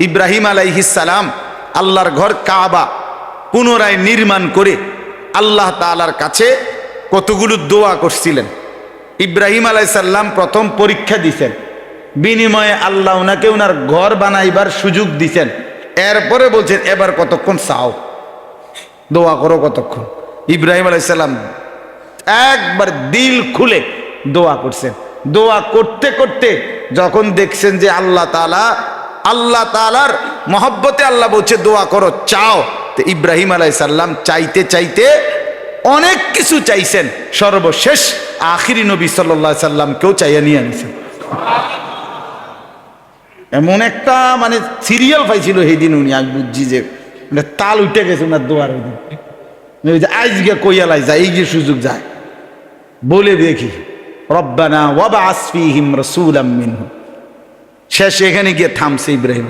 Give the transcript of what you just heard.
ইব্রাহিম আলাইহিস সালাম আল্লাহর ঘর কাবা পুনরায় নির্মাণ করে আল্লাহ তাআলার কাছে কতগুলো দোয়া করছিলেন। ইব্রাহিম আলাইহিস সালাম প্রথম পরীক্ষা দিয়েছেন, বিনিময়ে আল্লাহ ওনাকে ওনার ঘর বানাইবার সুযোগ দিয়েছেন। এরপরে বলছেন এবার কতক্ষণ চাও, দোয়া করো কতক্ষণ। ইব্রাহিম আলাইহিস সালাম একবার দিল খুলে দোয়া করছেন। দোয়া করতে করতে যখন দেখছেন যে আল্লাহ তাআলার মহব্বতে আল্লাহ বলছে দোয়া করো, চাও, তো ইব্রাহিম আলাইহিস সালাম চাইতে চাইতে অনেক কিছু চাইছেন, সর্বশেষ আখিরি নবী সাল্লাল্লাহু আলাইহি সাল্লামকেও চাইয়া নিয়ে আনিছেন। এমন একটা মানে সিরিয়াল পাইছিল সেই দিন উনি, আমি বুঝছি যে তাল উঠে গেছে ওনার দোয়ার। ওই দিন আজকে কইয়ালাই যায়, এই যে সুযোগ যায় বলে দেখি রব্বানা ওয়াবআস ফীহিম রাসূলাম মিনহুম, শেষ এখানে গিয়ে থামছে ইব্রাহিম।